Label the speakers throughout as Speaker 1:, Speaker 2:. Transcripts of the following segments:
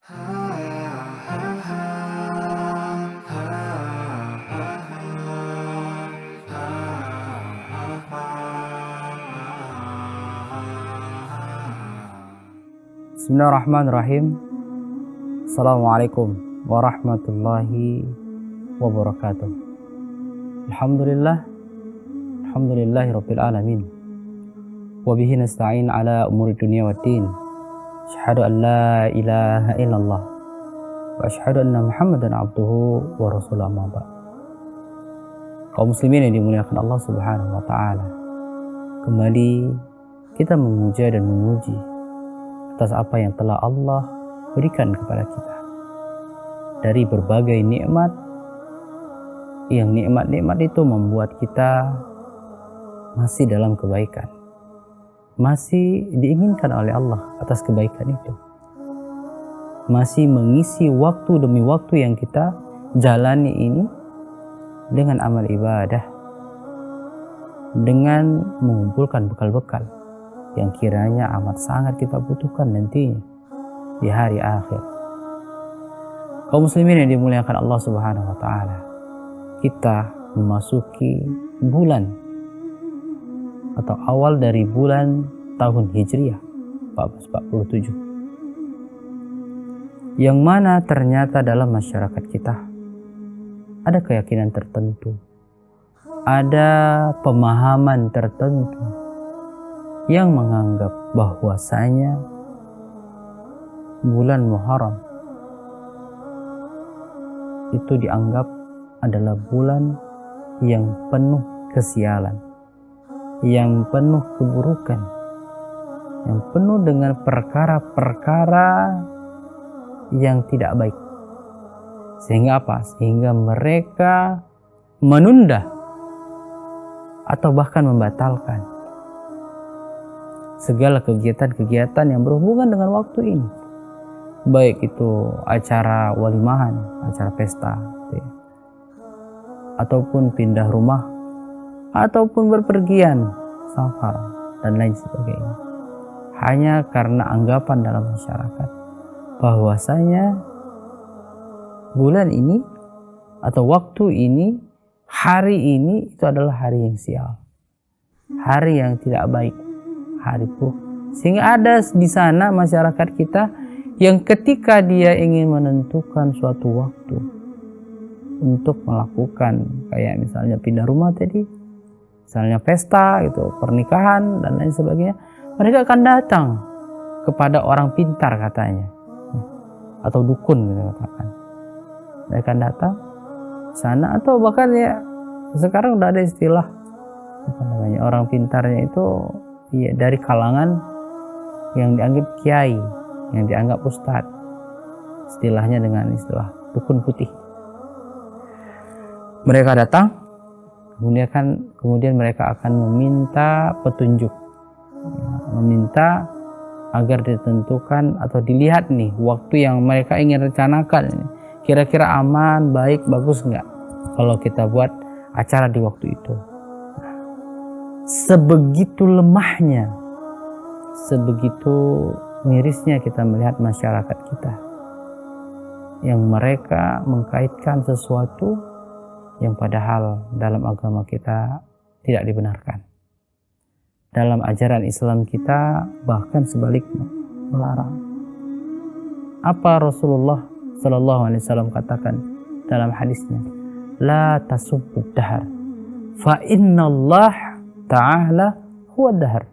Speaker 1: Bismillahirrahmanirrahim. Assalamualaikum warahmatullahi wabarakatuh. Alhamdulillahirabbil alamin. Wa bihi nasta'in ala umuri dunya waddin. Asyhadu an la ilaha illallah wa asyhadu anna Muhammadan abduhu wa rasuluhu amma ba'd. Kaum muslimin yang dimuliakan Allah Subhanahu wa taala. Kembali kita memuja dan memuji atas apa yang telah Allah berikan kepada kita dari berbagai nikmat, yang nikmat-nikmat itu membuat kita masih dalam kebaikan, masih diinginkan oleh Allah atas kebaikan itu, masih mengisi waktu demi waktu yang kita jalani ini dengan amal ibadah, dengan mengumpulkan bekal-bekal yang kiranya amat sangat kita butuhkan nantinya di hari akhir. Kaum muslimin yang dimuliakan Allah Subhanahu wa taala, kita memasuki bulan atau awal dari bulan tahun Hijriah 1447, yang mana ternyata dalam masyarakat kita ada keyakinan tertentu, ada pemahaman tertentu yang menganggap bahwasanya bulan Muharram itu dianggap adalah bulan yang penuh kesialan, yang penuh keburukan, yang penuh dengan perkara-perkara yang tidak baik. Sehingga apa? Sehingga mereka menunda atau bahkan membatalkan segala kegiatan-kegiatan yang berhubungan dengan waktu ini, baik itu acara walimahan, acara pesta, ataupun pindah rumah, ataupun berpergian, safar, dan lain sebagainya, hanya karena anggapan dalam masyarakat bahwasanya bulan ini atau waktu ini, hari ini itu adalah hari yang sial, hari yang tidak baik, hari buruk. Sehingga ada di sana masyarakat kita yang ketika dia ingin menentukan suatu waktu untuk melakukan kayak misalnya pindah rumah tadi, misalnya pesta itu, pernikahan dan lain sebagainya, mereka akan datang kepada orang pintar katanya, atau dukun gitu katakan. Mereka akan datang sana, atau bahkan ya sekarang udah ada istilah apa namanya, orang pintarnya itu ya dari kalangan yang dianggap kiai, yang dianggap ustadz, istilahnya dengan istilah dukun putih. Mereka datang, kemudian mereka akan meminta petunjuk, meminta agar ditentukan atau dilihat nih waktu yang mereka ingin rencanakan, kira-kira aman, baik, bagus nggak kalau kita buat acara di waktu itu. Sebegitu lemahnya, sebegitu mirisnya kita melihat masyarakat kita yang mereka mengkaitkan sesuatu yang padahal dalam agama kita tidak dibenarkan. Dalam ajaran Islam kita bahkan sebaliknya melarang. Apa Rasulullah Sallallahu Alaihi Wasallam katakan dalam hadisnya? La tasubbud dahar, fa inna Allah Ta'ala huwa dahar.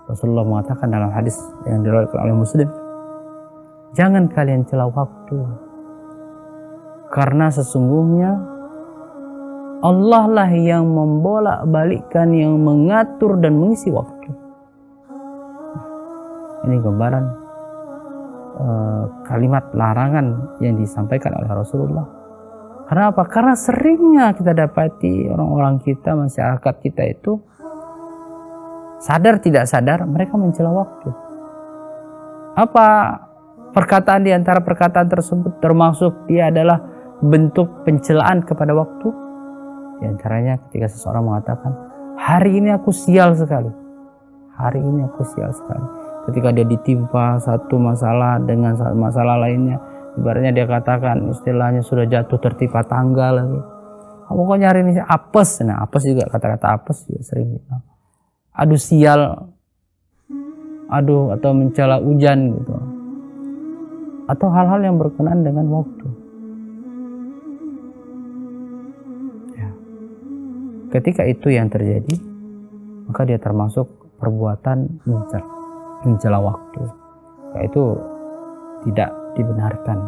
Speaker 1: Rasulullah mengatakan dalam hadis yang diriwayatkan oleh Muslim, jangan kalian cela waktu, karena sesungguhnya Allah lah yang membolak-balikkan, yang mengatur dan mengisi waktu. Ini gambaran kalimat larangan yang disampaikan oleh Rasulullah. Karena apa? Karena seringnya kita dapati orang-orang kita, masyarakat kita itu sadar tidak sadar mereka mencela waktu. Apa perkataan di antara perkataan tersebut termasuk dia adalah bentuk pencelaan kepada waktu? Di antaranya ketika seseorang mengatakan, hari ini aku sial sekali. Hari ini aku sial sekali. ketika dia ditimpa satu masalah dengan masalah lainnya, ibaratnya dia katakan istilahnya sudah jatuh tertimpa tangga lagi. Kamu kok nyari ini apes? Nah, apes juga, kata-kata apes juga sering gitu. Aduh sial, aduh, atau mencela hujan gitu, atau hal-hal yang berkenaan dengan waktu. Ya. Ketika itu yang terjadi, maka dia termasuk perbuatan mencela waktu. Itu tidak dibenarkan.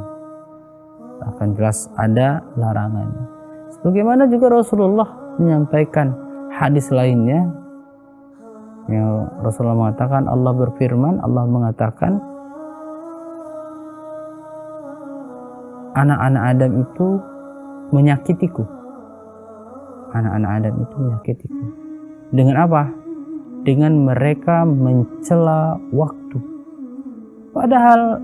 Speaker 1: Akan jelas ada larangannya. Sebagaimana juga Rasulullah menyampaikan hadis lainnya, yang Rasulullah mengatakan, Allah berfirman, Allah mengatakan, anak-anak Adam itu menyakitiku. Anak-anak Adam itu menyakitiku. Dengan apa? Dengan mereka mencela waktu. Padahal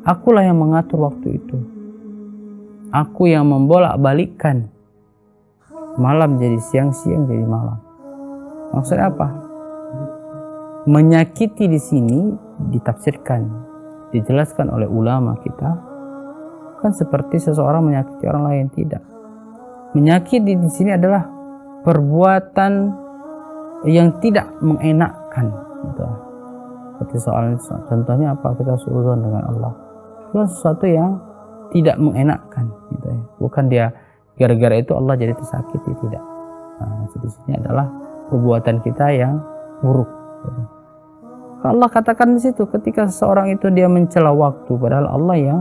Speaker 1: akulah yang mengatur waktu itu. Aku yang membolak-balikkan malam jadi siang, siang jadi malam. Maksudnya apa? Menyakiti di sini ditafsirkan, dijelaskan oleh ulama kita, kan seperti seseorang menyakiti orang lain, tidak. Menyakiti di sini adalah perbuatan yang tidak mengenakkan, gitu. Seperti soal contohnya apa? Kita suudzon dengan Allah. Itu sesuatu yang tidak mengenakkan, gitu ya. Bukan dia gara-gara itu Allah jadi tersakiti, tidak. Nah, di sini adalah perbuatan kita yang buruk. Allah katakan di situ, ketika seseorang itu dia mencela waktu, padahal Allah yang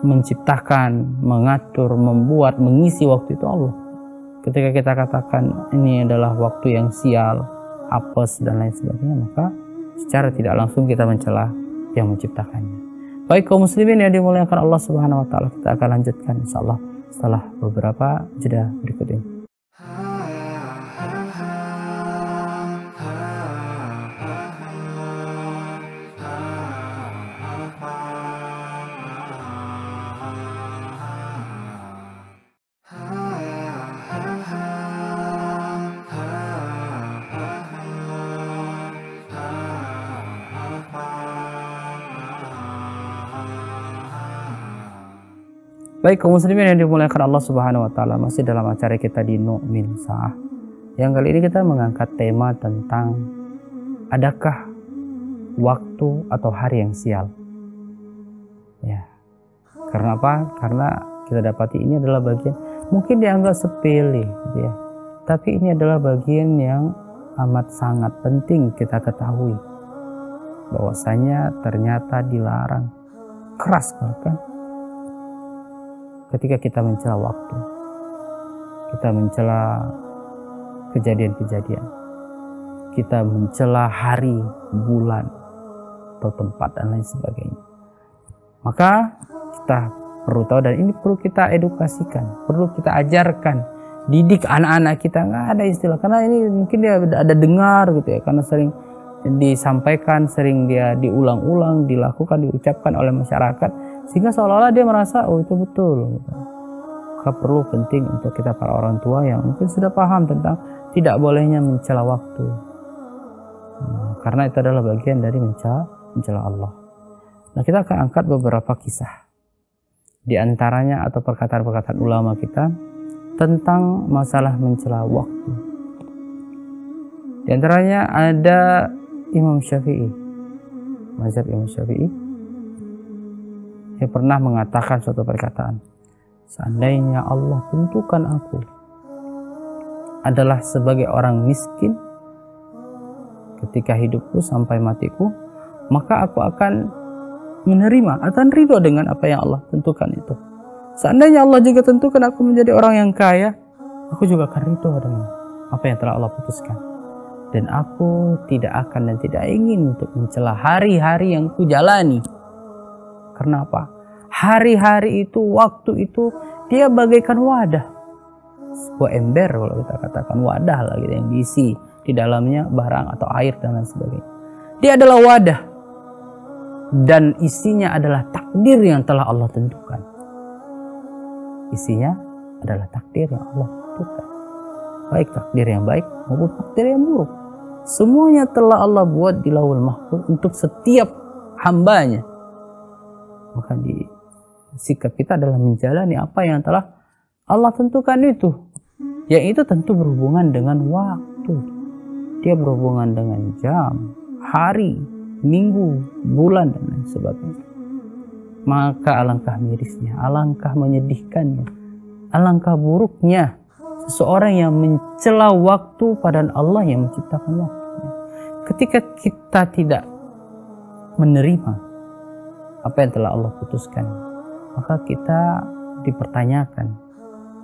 Speaker 1: menciptakan, mengatur, membuat, mengisi waktu itu Allah. Ketika kita katakan ini adalah waktu yang sial, apes dan lain sebagainya, maka secara tidak langsung kita mencela yang menciptakannya. Baik kaum muslimin yang dimuliakan Allah Subhanahu wa taala, kita akan lanjutkan insyaallah setelah beberapa jeda berikut ini. Baik kaum muslimin yang dimuliakan Allah Subhanahu wa taala, masih dalam acara kita di Nu'min Sa'ah. Yang kali ini kita mengangkat tema tentang adakah waktu atau hari yang sial. Ya. Karena apa? Karena kita dapati ini adalah bagian mungkin dianggap sepele gitu ya. Tapi ini adalah bagian yang amat sangat penting kita ketahui. Bahwasanya ternyata dilarang keras bahkan ketika kita mencela waktu, kita mencela kejadian-kejadian, kita mencela hari, bulan, atau tempat dan lain sebagainya. Maka kita perlu tahu, dan ini perlu kita edukasikan, perlu kita ajarkan, didik anak-anak kita. Nggak ada istilah, karena ini mungkin dia ada dengar gitu ya, karena sering disampaikan, sering dia diulang-ulang, dilakukan, diucapkan oleh masyarakat, sehingga seolah-olah dia merasa oh itu betul gitu. Maka perlu penting untuk kita para orang tua yang mungkin sudah paham tentang tidak bolehnya mencela waktu, karena itu adalah bagian dari mencela Allah. Nah, kita akan angkat beberapa kisah di antaranya atau perkataan-perkataan ulama kita tentang masalah mencela waktu. Di antaranya ada Imam Syafi'i, mazhab Imam Syafi'i, yang pernah mengatakan suatu perkataan, seandainya Allah tentukan aku adalah sebagai orang miskin ketika hidupku sampai matiku, maka aku akan menerima, akan ridho dengan apa yang Allah tentukan itu. Seandainya Allah juga tentukan aku menjadi orang yang kaya, aku juga akan ridho dengan apa yang telah Allah putuskan. Dan aku tidak akan dan tidak ingin untuk mencela hari-hari yang kujalani. Karena apa? Hari-hari itu, waktu itu, dia bagaikan wadah. Sebuah ember kalau kita katakan, wadah lagi yang diisi di dalamnya barang atau air dan lain sebagainya. Dia adalah wadah. Dan isinya adalah takdir yang telah Allah tentukan. Isinya adalah takdir yang Allah tentukan. Baik takdir yang baik maupun takdir yang buruk. Semuanya telah Allah buat di Lauhul Mahfuz untuk setiap hambanya. Maka di sikap kita adalah menjalani apa yang telah Allah tentukan itu. Yang itu tentu berhubungan dengan waktu. Dia berhubungan dengan jam, hari, minggu, bulan, dan lain sebagainya. Maka alangkah mirisnya, alangkah menyedihkannya, alangkah buruknya seseorang yang mencela waktu padahal Allah yang menciptakan waktunya. Ketika kita tidak menerima apa yang telah Allah putuskan, maka kita dipertanyakan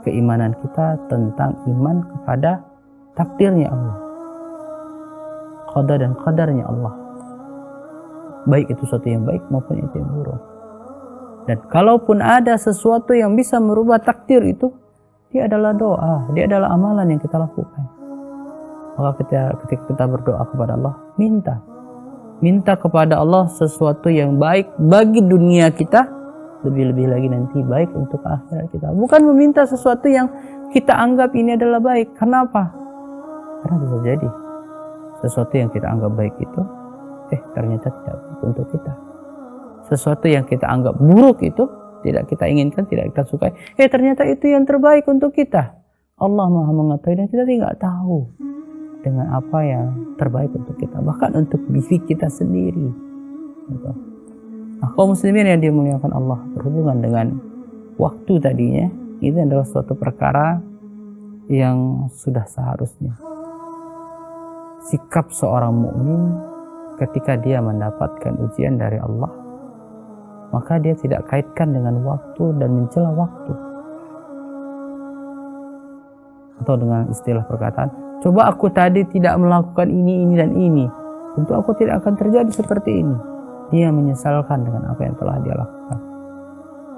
Speaker 1: keimanan kita tentang iman kepada takdirnya Allah, qada dan qadarnya Allah, baik itu sesuatu yang baik maupun itu yang buruk. Dan kalaupun ada sesuatu yang bisa merubah takdir itu, dia adalah doa, dia adalah amalan yang kita lakukan. Maka ketika kita berdoa kepada Allah, minta kepada Allah sesuatu yang baik bagi dunia kita, lebih-lebih lagi nanti baik untuk akhirat kita. Bukan meminta sesuatu yang kita anggap ini adalah baik. Kenapa? Karena bisa jadi sesuatu yang kita anggap baik itu ternyata tidak baik untuk kita. Sesuatu yang kita anggap buruk itu tidak kita inginkan, tidak kita sukai, ternyata itu yang terbaik untuk kita. Allah Maha mengetahui dan kita tidak tahu dengan apa yang terbaik untuk kita, bahkan untuk diri kita sendiri. Nah, kaum muslimin yang dimuliakan Allah, berhubungan dengan waktu tadinya, itu adalah suatu perkara yang sudah seharusnya sikap seorang mukmin ketika dia mendapatkan ujian dari Allah, maka dia tidak kaitkan dengan waktu dan mencela waktu. Atau dengan istilah perkataan, coba aku tadi tidak melakukan ini dan ini, tentu aku tidak akan terjadi seperti ini. Dia menyesalkan dengan apa yang telah dia lakukan.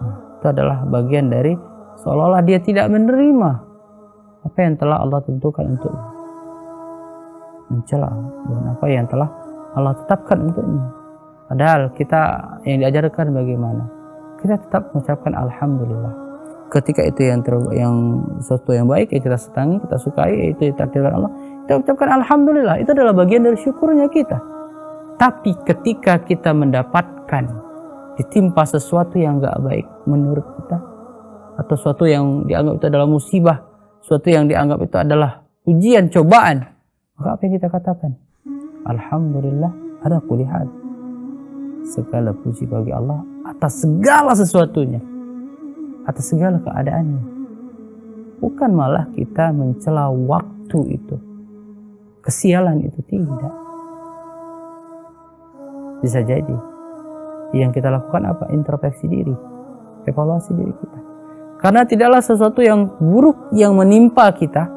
Speaker 1: Nah, itu adalah bagian dari seolah-olah dia tidak menerima apa yang telah Allah tentukan untuknya, mencela dengan apa yang telah Allah tetapkan untuknya. Padahal kita yang diajarkan bagaimana? Kita tetap mengucapkan alhamdulillah. Ketika itu yang sesuatu yang baik yang kita senangi, kita sukai, itu ditakdirkan Allah, kita ucapkan alhamdulillah. Itu adalah bagian dari syukurnya kita. Tapi ketika kita mendapatkan ditimpa sesuatu yang enggak baik menurut kita, atau sesuatu yang dianggap itu adalah musibah, sesuatu yang dianggap itu adalah ujian, cobaan, maka apa yang kita katakan? Alhamdulillah ala kulli hal. Segala puji bagi Allah atas segala sesuatunya, atas segala keadaannya. Bukan malah kita mencela waktu itu, kesialan itu, tidak. Bisa jadi yang kita lakukan apa? Introspeksi diri, evaluasi diri kita. Karena tidaklah sesuatu yang buruk yang menimpa kita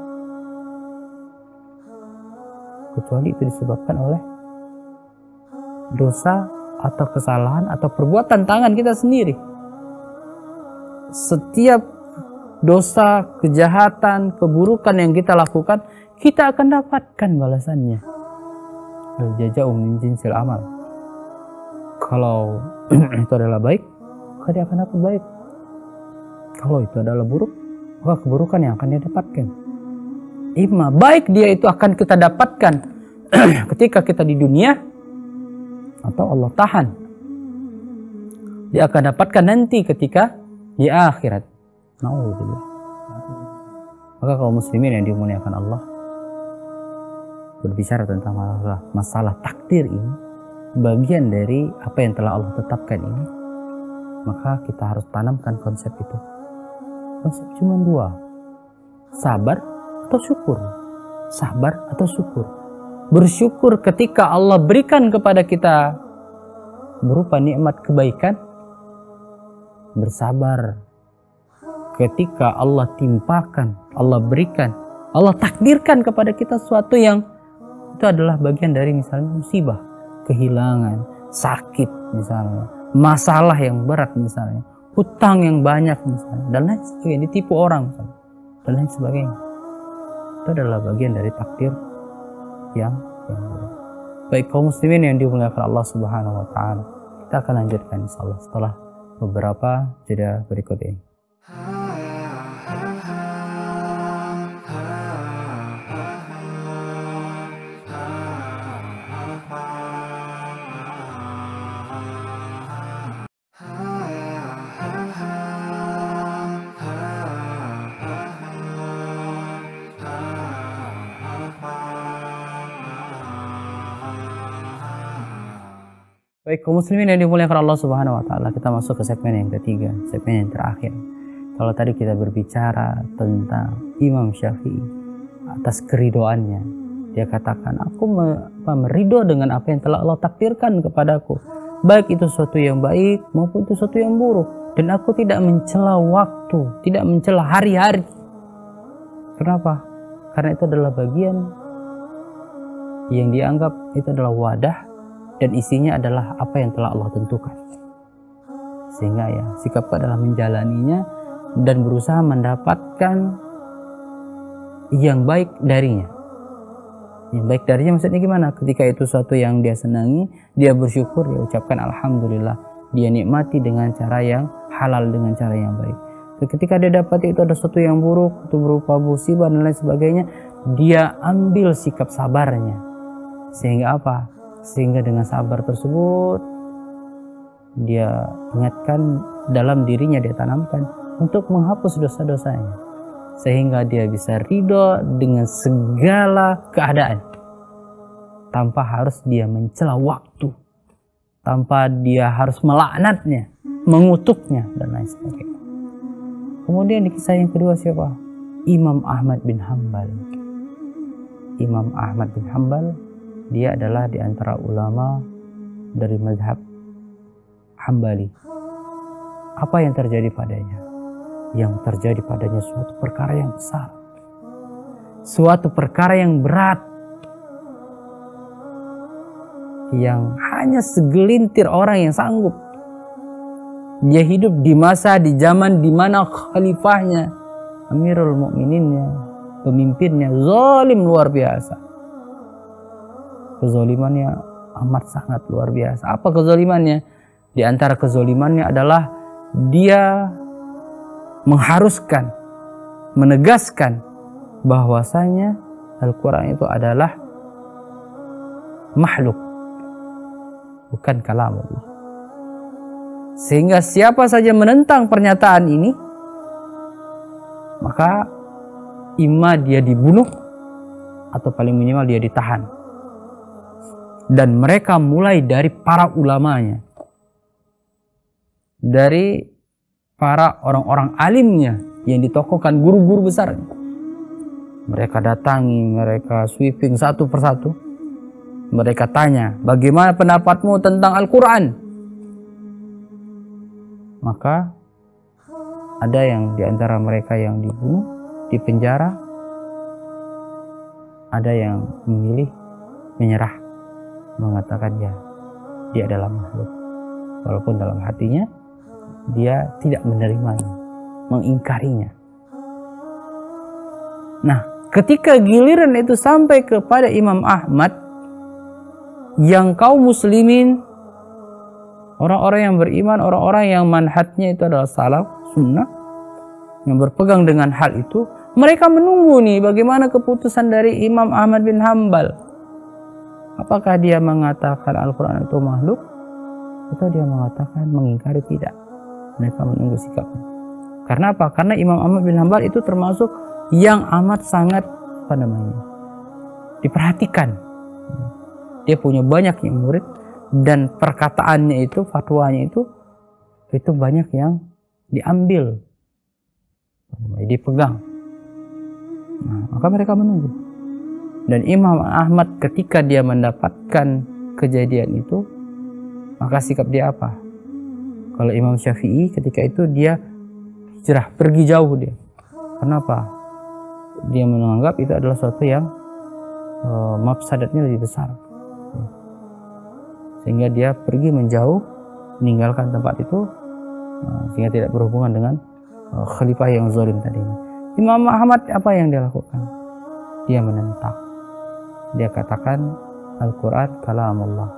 Speaker 1: kecuali itu disebabkan oleh dosa atau kesalahan atau perbuatan tangan kita sendiri. Setiap dosa, kejahatan, keburukan yang kita lakukan, kita akan dapatkan balasannya. Al-jaza'u min jinsil amal. Kalau itu adalah baik, maka dia akan dapat baik. Kalau itu adalah buruk, maka keburukan yang akan dia dapatkan. Imma baik dia itu akan kita dapatkan ketika kita di dunia, atau Allah tahan, dia akan dapatkan nanti ketika di akhirat. Na'udzubillah. Maka kaum muslimin yang dimuliakan Allah, berbicara tentang masalah takdir ini, bagian dari apa yang telah Allah tetapkan ini, maka kita harus tanamkan konsep itu. Konsep cuma dua, sabar atau syukur. Sabar atau syukur. Bersyukur ketika Allah berikan kepada kita berupa nikmat kebaikan. Bersabar ketika Allah timpakan, Allah berikan, Allah takdirkan kepada kita sesuatu yang itu adalah bagian dari misalnya musibah, kehilangan, sakit misalnya, masalah yang berat misalnya, hutang yang banyak misalnya, dan lain sebagainya, ditipu orang misalnya, dan lain sebagainya. Itu adalah bagian dari takdir yang buruk. Baik kaum muslimin yang dimuliakan Allah Subhanahu wa taala, kita akan lanjutkan insyaallah setelah beberapa jeda berikut ini. Baik, kaum muslimin yang dimuliakan Allah Subhanahu wa taala, kita masuk ke segmen yang ketiga, segmen yang terakhir. Kalau tadi kita berbicara tentang Imam Syafi'i atas keridoannya, dia katakan, aku meridho dengan apa yang telah Allah takdirkan kepadaku, baik itu sesuatu yang baik maupun itu sesuatu yang buruk, dan aku tidak mencela waktu, tidak mencela hari-hari. Kenapa? Karena itu adalah bagian yang dianggap itu adalah wadah, dan isinya adalah apa yang telah Allah tentukan. Sehingga ya, sikap adalah menjalaninya dan berusaha mendapatkan yang baik darinya. Yang baik darinya maksudnya gimana? Ketika itu sesuatu yang dia senangi, dia bersyukur, dia ucapkan alhamdulillah. Dia nikmati dengan cara yang halal, dengan cara yang baik. Ketika dia dapati itu ada sesuatu yang buruk, itu berupa musibah dan lain sebagainya, dia ambil sikap sabarnya. Sehingga apa? Sehingga dengan sabar tersebut dia ingatkan dalam dirinya, dia tanamkan untuk menghapus dosa-dosanya, sehingga dia bisa ridho dengan segala keadaan tanpa harus dia mencela waktu, tanpa dia harus melaknatnya, mengutuknya dan lain sebagainya. Kemudian di kisah yang kedua siapa? Imam Ahmad bin Hanbal. Imam Ahmad bin Hanbal, dia adalah di antara ulama dari mazhab Hambali. Apa yang terjadi padanya? Yang terjadi padanya suatu perkara yang besar, suatu perkara yang berat, yang hanya segelintir orang yang sanggup. Dia hidup di masa, di zaman di mana khalifahnya, Amirul Mukmininnya, pemimpinnya zalim luar biasa. Kezalimannya amat sangat luar biasa. Apa kezalimannya? Di antara kezalimannya adalah dia mengharuskan, menegaskan bahwasanya Al-Quran itu adalah makhluk, bukan kalam Allah. Sehingga siapa saja menentang pernyataan ini, maka imma dia dibunuh atau paling minimal dia ditahan. Dan mereka mulai dari para ulamanya, dari para orang-orang alimnya yang ditokohkan, guru-guru besar. Mereka datangi, mereka sweeping satu persatu. Mereka tanya, bagaimana pendapatmu tentang Al-Quran? Maka ada yang di antara mereka yang dibunuh, dipenjara. Ada yang memilih menyerah, mengatakan ya, dia adalah makhluk. Walaupun dalam hatinya dia tidak menerimanya, mengingkarinya. Nah, ketika giliran itu sampai kepada Imam Ahmad, yang kaum muslimin, orang-orang yang beriman, orang-orang yang manhajnya itu adalah salaf, sunnah, yang berpegang dengan hal itu, mereka menunggu nih bagaimana keputusan dari Imam Ahmad bin Hanbal. Apakah dia mengatakan Al-Quran itu makhluk, atau dia mengatakan mengingkari? Tidak. Mereka menunggu sikapnya. Karena apa? Karena Imam Ahmad bin Hanbal itu termasuk yang amat sangat diperhatikan. Dia punya banyak yang murid, dan perkataannya itu, fatwanya itu banyak yang diambil, dipegang. Nah, maka mereka menunggu. Dan Imam Ahmad ketika dia mendapatkan kejadian itu, maka sikap dia apa? Kalau Imam Syafi'i ketika itu dia hijrah, pergi jauh dia. Kenapa? Dia menganggap itu adalah sesuatu yang mafsadatnya lebih besar. Sehingga dia pergi menjauh, meninggalkan tempat itu, sehingga tidak berhubungan dengan khalifah yang zalim tadi. Imam Ahmad apa yang dia lakukan? Dia menentang. Dia katakan Al-Quran kalamullah.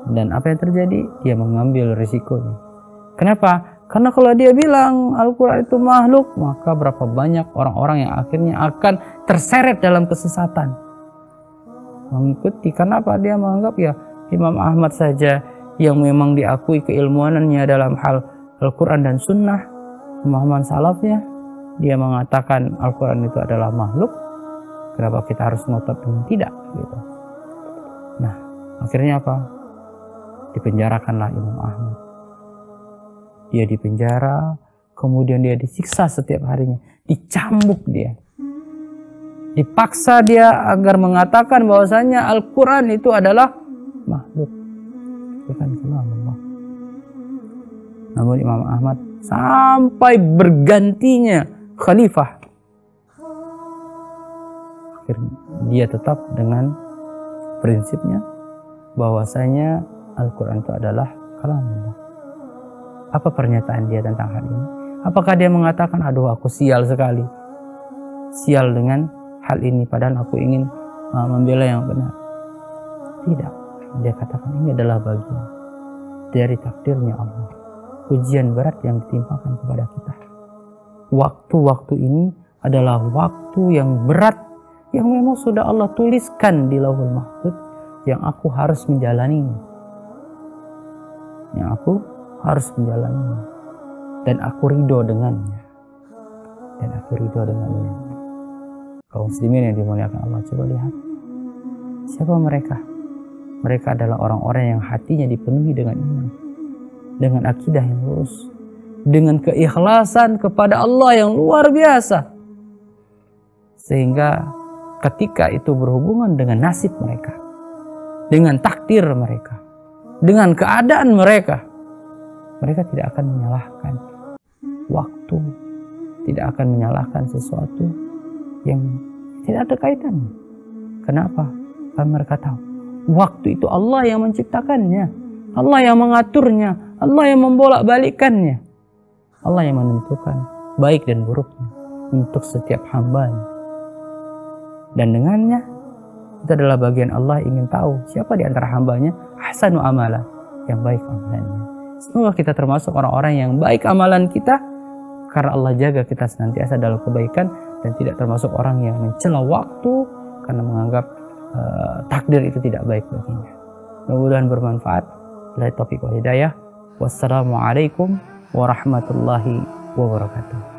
Speaker 1: Dan apa yang terjadi? Dia mengambil risikonya. Kenapa? Karena kalau dia bilang Al-Quran itu makhluk, maka berapa banyak orang-orang yang akhirnya akan terseret dalam kesesatan, mengikuti. Kenapa? Dia menganggap ya Imam Ahmad saja yang memang diakui keilmuannya dalam hal Al-Quran dan Sunnah, pemahaman salafnya, dia mengatakan Al-Quran itu adalah makhluk. Kenapa kita harus ngotot dengan tidak? Gitu. Nah, akhirnya apa? Dipenjarakanlah Imam Ahmad. Dia dipenjara, kemudian dia disiksa setiap harinya, dicambuk dia. Dipaksa dia agar mengatakan bahwasanya Al-Quran itu adalah makhluk, bukan kalam Allah. Namun Imam Ahmad sampai bergantinya khalifah, dia tetap dengan prinsipnya bahwasanya Al-Quran itu adalah kalam Allah. Apa pernyataan dia tentang hal ini? Apakah dia mengatakan, aduh aku sial sekali, sial dengan hal ini, padahal aku ingin membela yang benar? Tidak. Dia katakan ini adalah bagian dari takdirnya Allah, ujian berat yang ditimpakan kepada kita. Waktu-waktu ini adalah waktu yang berat, yang memang sudah Allah tuliskan di Lauhul Mahfuz, yang aku harus menjalaninya, dan aku ridho dengannya, Kaum muslimin yang dimuliakan Allah, coba lihat siapa mereka. Mereka adalah orang-orang yang hatinya dipenuhi dengan iman, dengan akidah yang lurus, dengan keikhlasan kepada Allah yang luar biasa, sehingga ketika itu berhubungan dengan nasib mereka, dengan takdir mereka, dengan keadaan mereka, mereka tidak akan menyalahkan waktu, tidak akan menyalahkan sesuatu yang tidak ada kaitannya. Kenapa? Karena mereka tahu waktu itu Allah yang menciptakannya, Allah yang mengaturnya, Allah yang membolak-balikkannya, Allah yang menentukan baik dan buruknya untuk setiap hambanya. Dan dengannya itu adalah bagian Allah ingin tahu siapa di antara hambanya ahsanu amala, yang baik amalannya. Semoga kita termasuk orang-orang yang baik amalan kita, karena Allah jaga kita senantiasa dalam kebaikan, dan tidak termasuk orang yang mencela waktu karena menganggap takdir itu tidak baik baginya. Mudah-mudahan bermanfaat. Billahi taufiq wal hidayah. Wassalamualaikum warahmatullahi wabarakatuh.